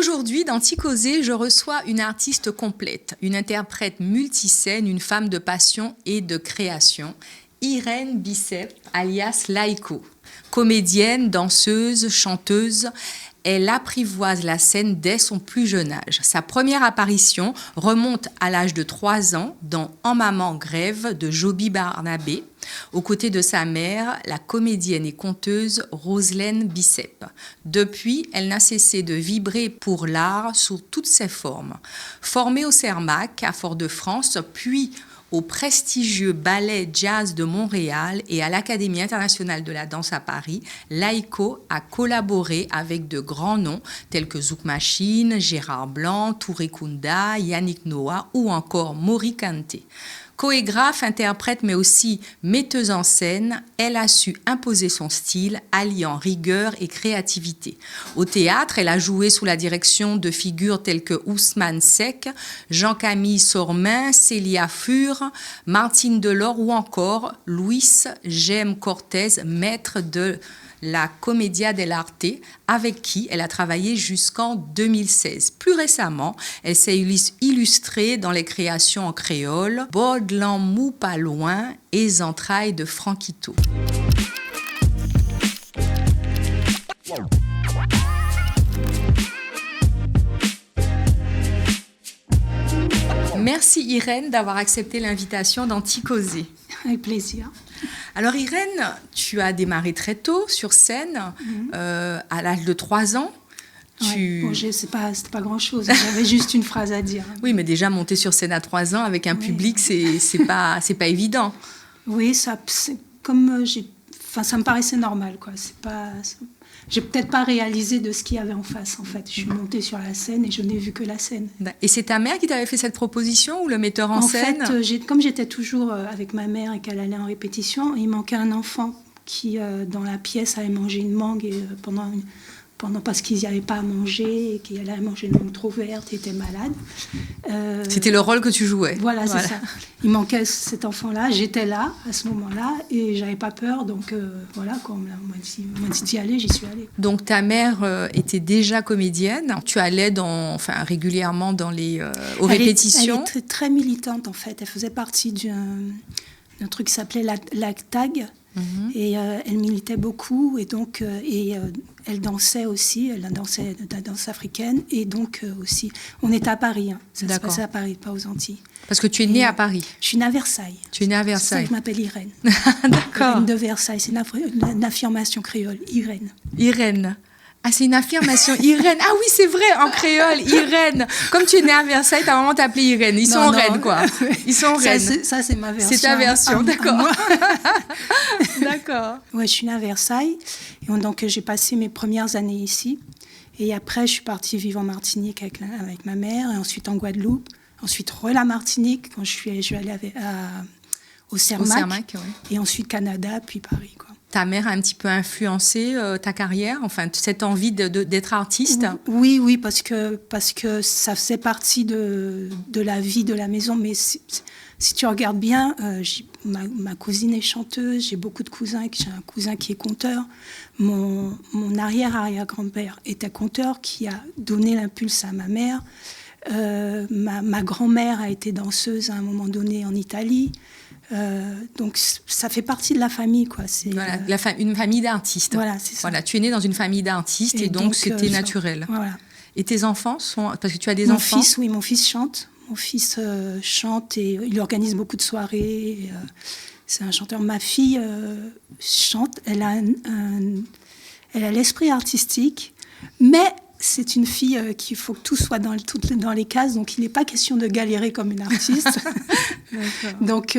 Aujourd'hui, dans Ticosé, je reçois une artiste complète, une interprète multiscène, une femme de passion et de création, Irène Bicep, alias Laïko. Comédienne, danseuse, chanteuse, elle apprivoise la scène dès son plus jeune âge. Sa première apparition remonte à l'âge de 3 ans dans En maman grève de Joby Barnabé, aux côtés de sa mère, la comédienne et conteuse Roselaine Bicep. Depuis, elle n'a cessé de vibrer pour l'art sous toutes ses formes. Formée au Cermac à Fort-de-France, puis au prestigieux Ballet Jazz de Montréal et à l'Académie internationale de la danse à Paris, Laïko a collaboré avec de grands noms tels que Zouk Machine, Gérard Blanc, Touré Kunda, Yannick Noah ou encore Maury Kanté. Chorégraphe, interprète, mais aussi metteuse en scène, elle a su imposer son style, alliant rigueur et créativité. Au théâtre, elle a joué sous la direction de figures telles que Ousmane Seck, Jean-Camille Sormin, Célia Fur, Martine Delors ou encore Luis Gem Cortez, maître de la Commedia dell'arte, avec qui elle a travaillé jusqu'en 2016. Plus récemment, elle s'est illustrée dans les créations en créole, Baudelan mou pas loin et les entrailles de Franquito. Merci Irène d'avoir accepté l'invitation dans Ticosé. Avec plaisir. Alors Irène, tu as démarré très tôt sur scène, à l'âge de 3 ans. Bon, c'est pas grand-chose, j'avais juste une phrase à dire. Oui, mais déjà monter sur scène à 3 ans avec un public, c'est pas évident. Oui, ça me paraissait normal, quoi. J'ai peut-être pas réalisé de ce qu'il y avait en face, en fait. Je suis montée sur la scène et je n'ai vu que la scène. Et c'est ta mère qui t'avait fait cette proposition ou le metteur en scène ? En fait, comme j'étais toujours avec ma mère et qu'elle allait en répétition, il manquait un enfant qui, dans la pièce, avait mangé une mangue et, parce qu'ils n'y avaient pas à manger et qu'il allait manger une mangue trop verte et était malade. C'était le rôle que tu jouais. Voilà, c'est ça. Il manquait cet enfant-là. J'étais là à ce moment-là et j'avais pas peur. Donc voilà, quand on m'a dit d'y aller, j'y suis allée. Donc ta mère était déjà comédienne. Tu allais régulièrement aux répétitions. Elle est très militante en fait. Elle faisait partie d'un truc qui s'appelait la TAG. Et elle militait beaucoup et donc elle dansait aussi, elle dansait de la danse africaine et donc aussi, on était à Paris, ça se passait à Paris, pas aux Antilles. Parce que tu es née à Paris. Je suis née à Versailles. Tu es née à Versailles. C'est ça que je m'appelle Irène. D'accord. Irène de Versailles, c'est une affirmation créole, Irène. Irène. Ah, c'est une affirmation. Irène. Ah oui, c'est vrai, en créole, Irène. Comme tu es née à Versailles, ta maman t'appelait Irène. Ils sont reines, quoi. Ils sont reines. Ça, c'est ma version. C'est ta version, d'accord. D'accord. Ouais, je suis née à Versailles. Et donc, j'ai passé mes premières années ici. Et après, je suis partie vivre en Martinique avec ma mère. Et ensuite en Guadeloupe. Ensuite, la Martinique, quand je suis allée au Cermac. Au Cermac, oui. Et ensuite, Canada, puis Paris, quoi. Ta mère a un petit peu influencé ta carrière, enfin, cette envie d'être artiste ? Oui, parce que ça faisait partie de la vie de la maison. Mais si tu regardes bien, ma cousine est chanteuse, j'ai beaucoup de cousins. J'ai un cousin qui est conteur. Mon arrière-arrière-grand-père était conteur, qui a donné l'impulse à ma mère. Ma grand-mère a été danseuse à un moment donné en Italie. Donc ça fait partie de la famille, quoi. Voilà, une famille d'artistes. Voilà, c'est ça. Voilà, tu es née dans une famille d'artistes et donc c'était naturel. Voilà. Et tes enfants parce que tu as des enfants ? Mon fils chante. Mon fils chante et il organise beaucoup de soirées. C'est un chanteur. Ma fille chante. Elle a l'esprit artistique, mais c'est une fille qu'il faut que tout soit dans les cases, donc il n'est pas question de galérer comme une artiste. Donc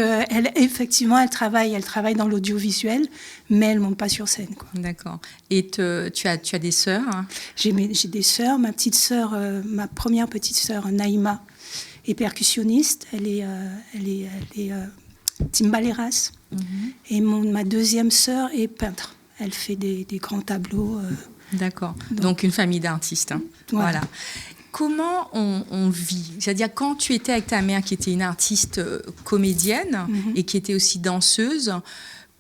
effectivement, elle travaille dans l'audiovisuel, mais elle ne monte pas sur scène, quoi. D'accord. Et tu as des sœurs, hein ? J'ai des sœurs. Ma première petite sœur, Naïma, est percussionniste. Elle est timbaleras. Et ma deuxième sœur est peintre. Elle fait des grands tableaux. D'accord. Donc une famille d'artistes. Hein. Voilà. Comment on vit ? C'est-à-dire, quand tu étais avec ta mère, qui était une artiste comédienne et qui était aussi danseuse,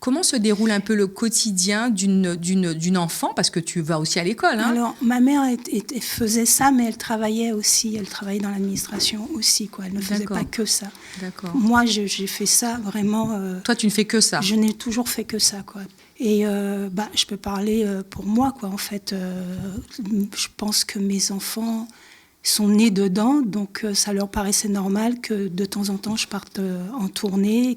comment se déroule un peu le quotidien d'une enfant, parce que tu vas aussi à l'école, hein? Alors, ma mère faisait ça, mais elle travaillait aussi. Elle travaillait dans l'administration aussi, quoi. Elle ne faisait pas que ça. D'accord. Moi, j'ai fait ça vraiment. Toi, tu ne fais que ça? Je n'ai toujours fait que ça, quoi. Et je peux parler pour moi, quoi. En fait, je pense que mes enfants sont nés dedans, donc ça leur paraissait normal que de temps en temps je parte en tournée.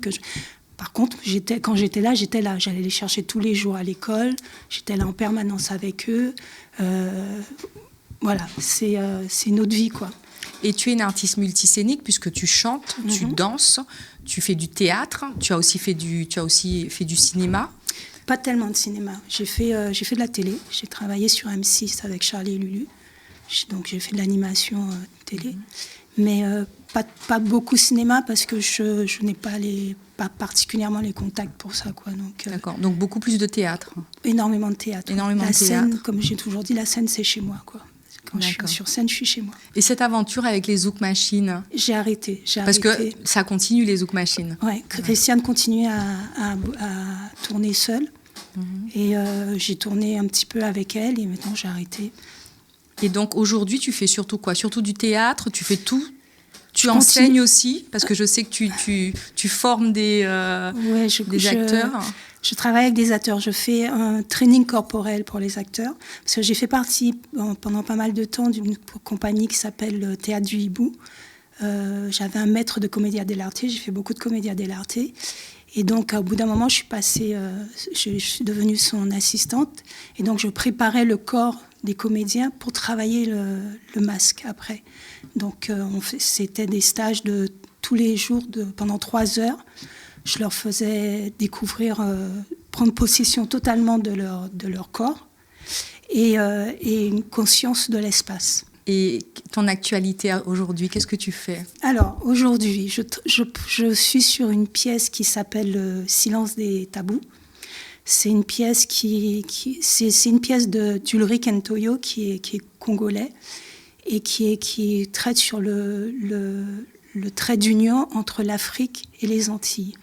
Par contre, quand j'étais là. J'allais les chercher tous les jours à l'école. J'étais là en permanence avec eux. Voilà, c'est une autre vie, quoi. Et tu es une artiste multiscénique puisque tu chantes, tu danses, tu fais du théâtre, tu as aussi fait du cinéma. Pas tellement de cinéma. J'ai fait de la télé. J'ai travaillé sur M6 avec Charlie et Lulu. Donc j'ai fait de l'animation télé. Mais pas beaucoup de cinéma parce que je n'ai pas particulièrement les contacts pour ça, quoi. D'accord. Donc beaucoup plus de théâtre. Énormément de théâtre. Énormément la de théâtre. Scène, comme j'ai toujours dit, la scène, c'est chez moi, quoi. Quand je suis sur scène, je suis chez moi. Et cette aventure avec les Zouk Machines? J'ai arrêté. Parce que ça continue, les Zouk Machines. Oui, Christiane continue à tourner seule. Et j'ai tourné un petit peu avec elle et maintenant j'ai arrêté. Et donc aujourd'hui, tu fais surtout quoi? Surtout du théâtre? Tu fais tout? Tu enseignes aussi? Parce que je sais que tu formes des acteurs. Je travaille avec des acteurs. Je fais un training corporel pour les acteurs. Parce que j'ai fait partie pendant pas mal de temps d'une compagnie qui s'appelle Théâtre du Hibou. J'avais un maître de comédia dell'arte. J'ai fait beaucoup de comédia dell'arte. Et donc, au bout d'un moment, je suis devenue son assistante. Et donc, je préparais le corps des comédiens pour travailler le masque après. Donc, c'était des stages de tous les jours pendant 3 heures. Je leur faisais découvrir, prendre possession totalement de leur corps et une conscience de l'espace. Et ton actualité aujourd'hui, qu'est-ce que tu fais? Alors, aujourd'hui, je suis sur une pièce qui s'appelle Le silence des tabous. C'est une pièce c'est une pièce d'Ulrich Ntoyo qui est congolais et qui traite sur le trait d'union entre l'Afrique et les Antilles.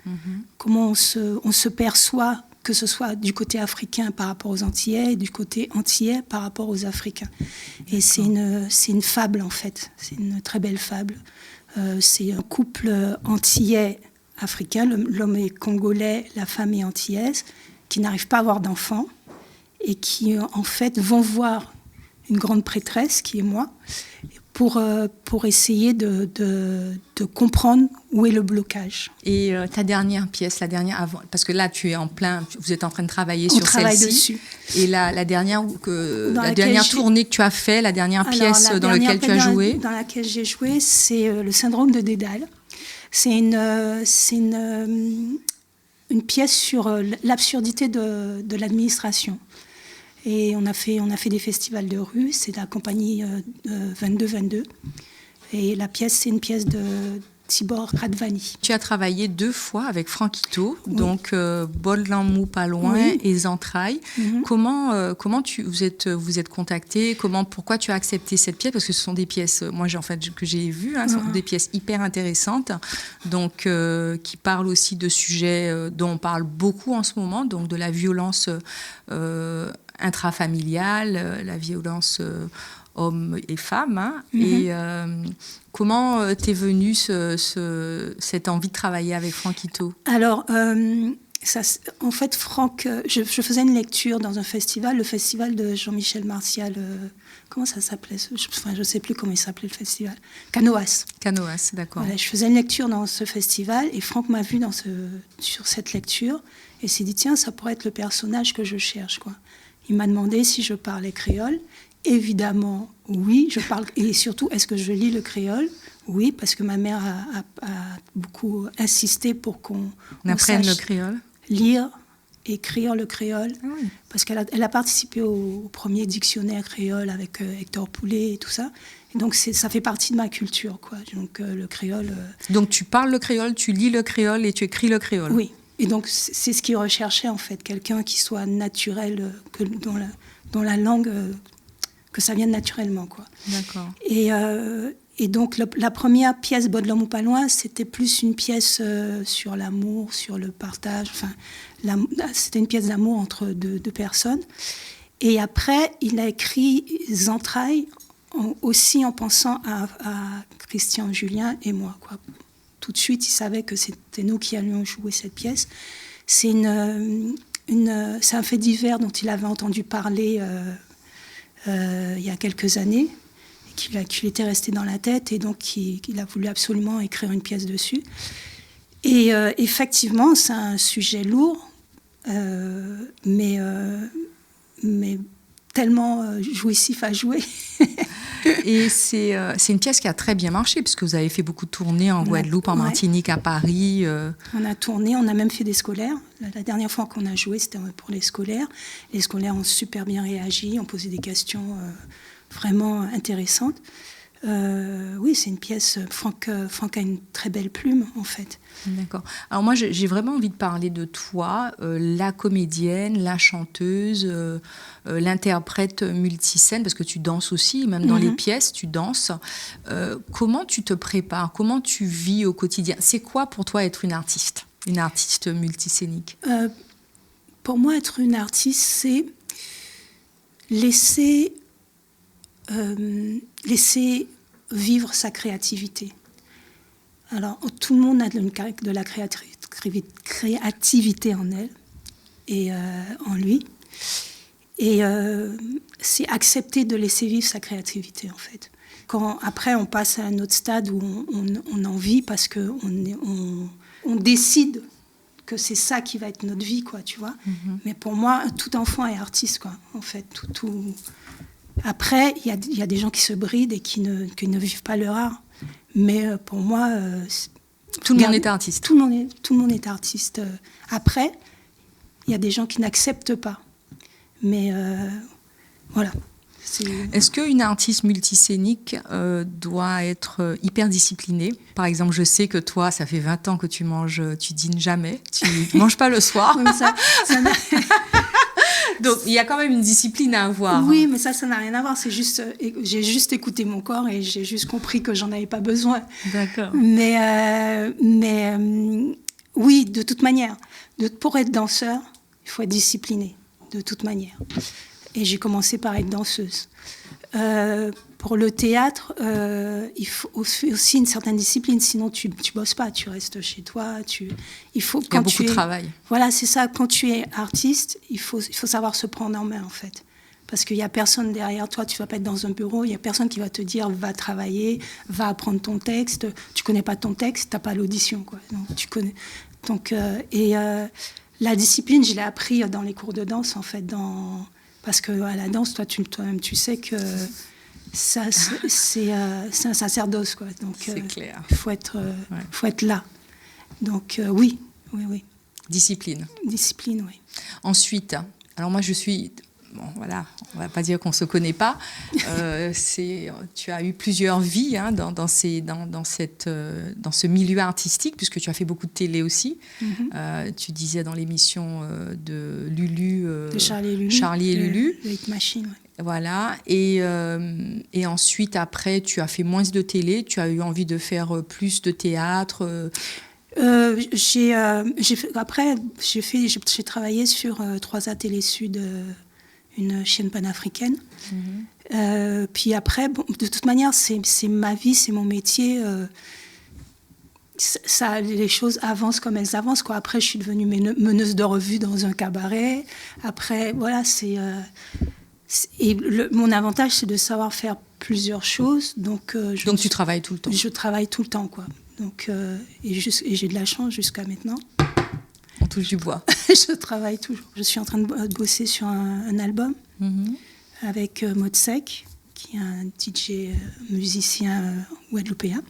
Comment on se perçoit, que ce soit du côté africain par rapport aux Antillais et du côté antillais par rapport aux Africains. Et c'est une fable, en fait. C'est une très belle fable. C'est un couple antillais-africain. L'homme est congolais, la femme est antillaise, qui n'arrivent pas à avoir d'enfants et qui, en fait, vont voir une grande prêtresse, qui est moi, pour essayer de comprendre où est le blocage. Et ta dernière pièce, avant, parce que là, vous êtes en train de travailler sur celle-ci. On travaille dessus. Et la dernière tournée que tu as fait, la dernière pièce dans laquelle tu as joué? Dans laquelle j'ai joué, c'est le syndrome de Dédale. C'est une pièce sur l'absurdité de l'administration. Et on a fait des festivals de rue, c'est la compagnie 22-22. Et la pièce, c'est une pièce de Tibor Radvani. Tu as travaillé 2 fois avec Franquito, oui. Donc Bollamou pas loin, oui. Et Zentrailles. Comment vous êtes contactés? Pourquoi tu as accepté cette pièce? Parce que ce sont des pièces, que j'ai vues, ce sont des pièces hyper intéressantes, donc qui parlent aussi de sujets dont on parle beaucoup en ce moment, donc de la violence intrafamiliale, la violence hommes et femmes. Et comment t'es venue cette envie de travailler avec Franquito? Alors, en fait, Franck, je faisais une lecture dans un festival, le festival de Jean-Michel Martial. Comment ça s'appelait? Je ne sais plus comment il s'appelait le festival. Canoas. Canoas, d'accord. Voilà, je faisais une lecture dans ce festival et Franck m'a vue sur cette lecture et s'est dit, tiens, ça pourrait être le personnage que je cherche, quoi. Il m'a demandé si je parlais créole. Évidemment, oui, je parle. Et surtout, est-ce que je lis le créole? Oui, parce que ma mère a beaucoup insisté pour qu'on apprenne le créole. Lire, écrire le créole. Oui. Parce qu'elle a participé au premier dictionnaire créole avec Hector Poulet et tout ça. Et donc, ça fait partie de ma culture, quoi. Donc, le créole... Donc, tu parles le créole, tu lis le créole et tu écris le créole. Oui. Et donc, c'est ce qu'il recherchait, en fait. Quelqu'un qui soit naturel, dont la langue... que ça vienne naturellement, quoi. D'accord. Et donc, la première pièce, Bas de l'homme ou pas loin, c'était plus une pièce sur l'amour, sur le partage. Enfin, c'était une pièce d'amour entre deux personnes. Et après, il a écrit Entrailles aussi en pensant à Christian Julien et moi, quoi. Tout de suite, il savait que c'était nous qui allions jouer cette pièce. C'est c'est un fait divers dont il avait entendu parler il y a quelques années, qu'il était resté dans la tête, et donc il a voulu absolument écrire une pièce dessus. Et effectivement, c'est un sujet lourd, mais tellement jouissif à jouer. Et c'est une pièce qui a très bien marché, puisque vous avez fait beaucoup de tournées en Guadeloupe, en Martinique, à Paris. On a tourné, on a même fait des scolaires. La dernière fois qu'on a joué, c'était pour les scolaires. Les scolaires ont super bien réagi, ont posé des questions vraiment intéressantes. Oui, c'est une pièce. Franck a une très belle plume, en fait. D'accord. Alors moi, j'ai vraiment envie de parler de toi, la comédienne, la chanteuse, l'interprète multiscène, parce que tu danses aussi, même dans les pièces, tu danses. Comment tu te prépares? Comment tu vis au quotidien? C'est quoi pour toi être une artiste multiscénique? Pour moi, être une artiste, c'est laisser vivre sa créativité. Alors, tout le monde a de la créativité en elle et en lui. Et c'est accepter de laisser vivre sa créativité, en fait. Après, on passe à un autre stade où on en vit parce qu'on décide que c'est ça qui va être notre vie, quoi, tu vois. Mais pour moi, tout enfant est artiste, quoi, en fait. Après, il y a des gens qui se brident et qui ne vivent pas leur art. Mais pour moi... tout le monde est artiste. Tout le monde est artiste. Après, il y a des gens qui n'acceptent pas. Mais voilà. Est-ce qu'une artiste multiscénique doit être hyper disciplinée? Par exemple, je sais que toi, ça fait 20 ans que tu dînes jamais, tu ne manges pas le soir. Oui, Donc, il y a quand même une discipline à avoir. Oui, mais ça n'a rien à voir. C'est juste, j'ai juste écouté mon corps et j'ai juste compris que j'en avais pas besoin. D'accord. Mais oui, de toute manière, pour être danseur, il faut être discipliné, de toute manière. Et j'ai commencé par être danseuse. Pour le théâtre, il faut aussi une certaine discipline, sinon tu bosses pas, tu restes chez toi. Il y a beaucoup de travail. Voilà, c'est ça. Quand tu es artiste, il faut savoir se prendre en main, en fait. Parce qu'il n'y a personne derrière toi, tu ne vas pas être dans un bureau, il n'y a personne qui va te dire va travailler, va apprendre ton texte. Tu ne connais pas ton texte, tu n'as pas l'audition, quoi. Donc, tu connais. Donc, la discipline, je l'ai appris dans les cours de danse, en fait. Parce qu'à la danse, toi-même, tu sais que ça, c'est un sacerdoce, quoi. Donc, c'est clair. Il faut être là. Donc, oui. Discipline. Discipline, oui. Ensuite, alors moi, je suis... Bon, voilà, on ne va pas dire qu'on ne se connaît pas. Tu as eu plusieurs vies dans ce milieu artistique, puisque tu as fait beaucoup de télé aussi. Tu disais dans l'émission de Lulu... de Charlie et Lulu. Le Hit Machine, ouais. Voilà. Et ensuite, après, tu as fait moins de télé. Tu as eu envie de faire plus de théâtre. J'ai travaillé sur 3A Télé Sud, une chaîne panafricaine. Puis après, bon, de toute manière, c'est ma vie, c'est mon métier. Les choses avancent comme elles avancent, quoi. Après, je suis devenue meneuse de revue dans un cabaret. Après, voilà, mon avantage, c'est de savoir faire plusieurs choses. Donc tu travailles tout le temps? Je travaille tout le temps, quoi. Donc, et j'ai de la chance jusqu'à maintenant. On touche du bois. Je travaille toujours. Je suis en train de bosser sur un album avec Modsec, qui est un DJ musicien guadeloupéen.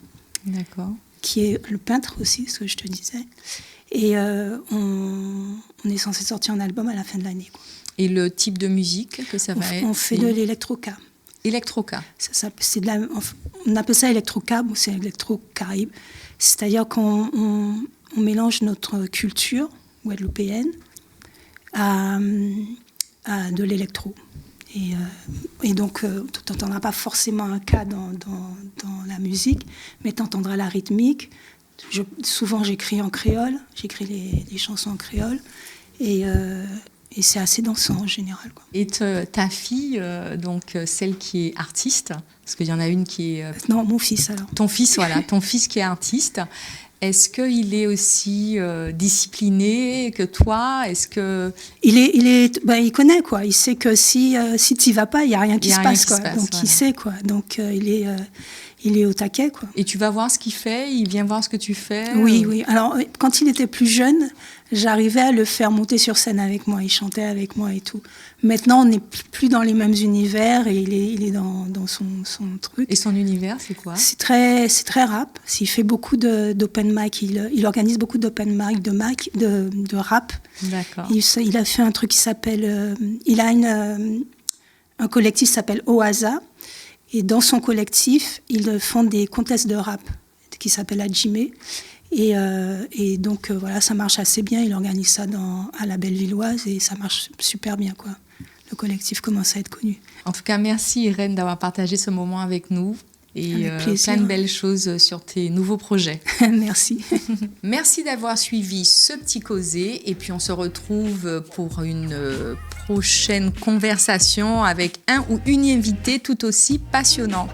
D'accord. Qui est le peintre aussi, ce que je te disais. Et on est censé sortir un album à la fin de l'année, quoi. Et le type de musique que ça va être? On fait de l'électroca. Électroca. On appelle ça électroca, c'est électro-caraïbe. C'est-à-dire qu'on mélange notre culture guadeloupéenne à de l'électro. Et donc, tu n'entendras pas forcément un cas dans la musique, mais tu entendras la rythmique. Souvent, j'écris en créole, j'écris les chansons en créole, et c'est assez dansant en général, quoi. Et ta fille, donc celle qui est artiste, parce qu'il y en a une qui est... Non, mon fils alors. Ton fils, voilà, ton fils qui est artiste, est-ce qu'il est aussi discipliné que toi? Est-ce que... Il connaît, quoi. Il sait que si tu n'y vas pas, il n'y a rien qui se passe, quoi. Donc, voilà. Il sait, quoi. Donc, il est au taquet, quoi. Et tu vas voir ce qu'il fait? Il vient voir ce que tu fais? Oui. Alors, quand il était plus jeune, j'arrivais à le faire monter sur scène avec moi. Il chantait avec moi et tout. Maintenant, on n'est plus dans les mêmes univers et il est dans son truc. Et son univers, c'est quoi? C'est très rap. Il fait beaucoup d'open mic. Il organise beaucoup d'open mic, de rap. D'accord. Il a fait un truc qui s'appelle... il a un collectif qui s'appelle Oasa. Et dans son collectif, il font des contests de rap qui s'appellent Adjimé. Et donc, voilà, ça marche assez bien. Il organise ça à la Bellevilloise et ça marche super bien, quoi. Le collectif commence à être connu. En tout cas, merci Irène d'avoir partagé ce moment avec nous. Et plein de belles choses sur tes nouveaux projets. Merci. Merci d'avoir suivi ce petit causé. Et puis, on se retrouve pour une prochaine conversation avec un ou une invitée tout aussi passionnant.